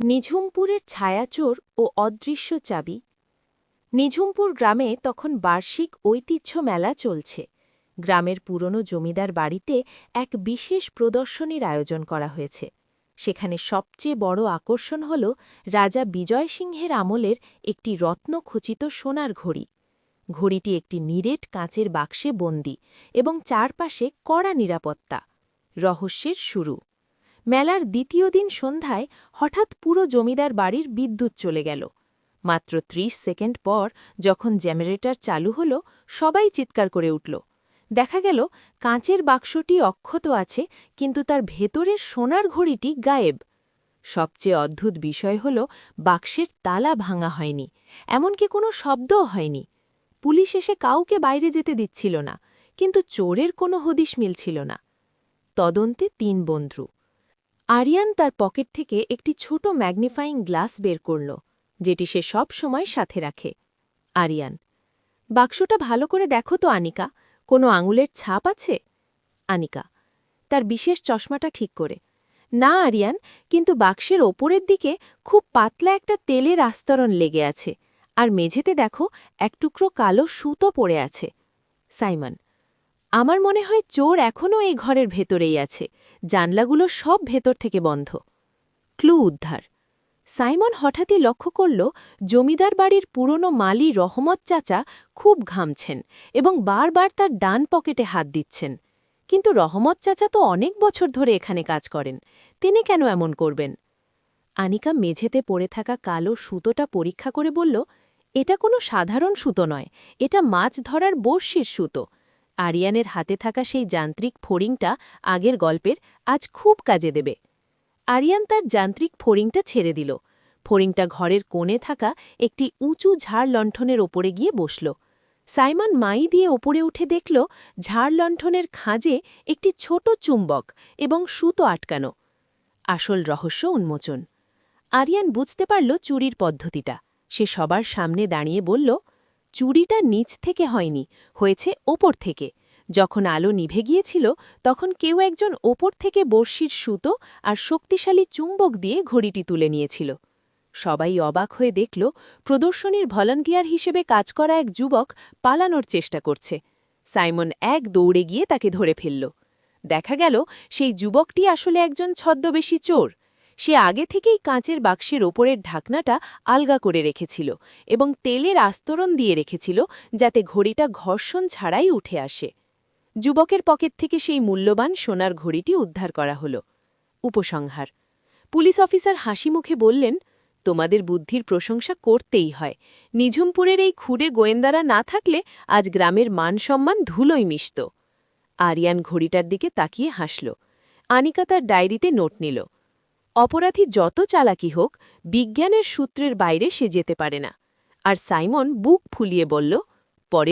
নিঝুমপুরের ছায়াচোর ও অদৃশ্য চাবি। নিঝুমপুর গ্রামে তখন বার্ষিক ঐতিহ্য মেলা চলছে। গ্রামের পুরনো জমিদার বাড়িতে এক বিশেষ প্রদর্শনীর আয়োজন করা হয়েছে। সেখানে সবচেয়ে বড় আকর্ষণ হল রাজা বিজয় সিংহের আমলের একটি রত্নখচিত সোনার ঘড়ি। ঘড়িটি একটি নিরেট কাঁচের বাক্সে বন্দী এবং চারপাশে কড়া নিরাপত্তা। রহস্যের শুরু। মেলার দ্বিতীয় দিন সন্ধ্যায় হঠাৎ পুরো জমিদার বাড়ির বিদ্যুৎ চলে গেল। মাত্র ৩০ সেকেন্ড পর যখন জেনারেটর চালু হল, সবাই চিৎকার করে উঠল। দেখা গেল কাঁচের বাক্সটি অক্ষত আছে, কিন্তু তার ভেতরের সোনার ঘড়িটি গায়েব। সবচেয়ে অদ্ভুত বিষয় হল বাক্সের তালা ভাঙা হয়নি, এমনকি কোনো শব্দও হয়নি। পুলিশ এসে কাউকে বাইরে যেতে দিচ্ছিল না, কিন্তু চোরের কোনো হদিশ মিলছিল না। তদন্তে ৩ বন্ধু। আরিয়ান তার পকেট থেকে একটি ছোট ম্যাগনিফাইং গ্লাস বের করল, যেটি সে সব সময় সাথে রাখে। আরিয়ান: বাক্সটা ভালো করে দেখো তো আনিকা, কোনো আঙুলের ছাপ আছে? আনিকা তার বিশেষ চশমাটা ঠিক করে: না আরিয়ান, কিন্তু বাক্সের ওপরের দিকে খুব পাতলা একটা তেলের আস্তরণ লেগে আছে, আর মেঝেতে দেখো এক টুকরো কালো সুতো পড়ে আছে। সাইমন: আমার মনে হয় চোর এখনও এই ঘরের ভেতরেই আছে, জানলাগুলো সব ভেতর থেকে বন্ধ। ক্লু উদ্ধার। সাইমন হঠাৎই লক্ষ্য করল জমিদার বাড়ির পুরনো মালি রহমত চাচা খুব ঘামছেন এবং বারবার তার ডান পকেটে হাত দিচ্ছেন। কিন্তু রহমত চাচা তো অনেক বছর ধরে এখানে কাজ করেন, তিনি কেন এমন করবেন? আনিকা মেঝেতে পড়ে থাকা কালো সুতোটা পরীক্ষা করে বলল, এটা কোনো সাধারণ সুতো নয়, এটা মাছ ধরার বড়শির সুতো। আরিয়ানের হাতে থাকা সেই যান্ত্রিক ফড়িংটা আগের গল্পের আজ খুব কাজে দেবে। আরিয়ান তার যান্ত্রিক ফড়িংটা ছেড়ে দিল। ফড়িংটা ঘরের কোণে থাকা একটি উঁচু ঝাড় লণ্ঠনের ওপরে গিয়ে বসল। সাইমন মাই দিয়ে ওপরে উঠে দেখল ঝাড় লণ্ঠনের খাঁজে একটি ছোট চুম্বক এবং সুতো আটকানো। আসল রহস্য উন্মোচন। আরিয়ান বুঝতে পারল চুরির পদ্ধতিটা। সে সবার সামনে দাঁড়িয়ে বলল, চুরিটা নিচ থেকে হয়নি, হয়েছে ওপর থেকে। যখন আলো নিভে গিয়েছিল, তখন কেউ একজন ওপর থেকে বড়শির সুতো আর শক্তিশালী চুম্বক দিয়ে ঘড়িটি তুলে নিয়েছিল। সবাই অবাক হয়ে দেখল প্রদর্শনীর ভলান্টিয়ার হিসেবে কাজ করা এক যুবক পালানোর চেষ্টা করছে। সাইমন এক দৌড়ে গিয়ে তাকে ধরে ফেলল। দেখা গেল সেই যুবকটি আসলে একজন ছদ্মবেশী চোর। সে আগে থেকেই কাঁচের বাক্সের ওপরের ঢাকনাটা আলগা করে রেখেছিল এবং তেলের আস্তরণ দিয়ে রেখেছিল, যাতে ঘড়িটা ঘর্ষণ ছাড়াই উঠে আসে। যুবকের পকেট থেকে সেই মূল্যবান সোনার ঘড়িটি উদ্ধার করা হল। উপসংহার। পুলিশ অফিসার হাসি মুখে বললেন, তোমাদের বুদ্ধির প্রশংসা করতেই হয়। নিঝুমপুরের এই খুঁড়ে গোয়েন্দারা না থাকলে আজ গ্রামের মান-সম্মান ধুলোয় মিশত। আরিয়ান ঘড়িটার দিকে তাকিয়ে হাসল। আনিকা তার ডায়েরিতে নোট নিল। অপরাধী যত চালাকি হোক, বিজ্ঞানের সূত্রের বাইরে সে যেতে পারে না। আর সাইমন বুক ফুলিয়ে বলল,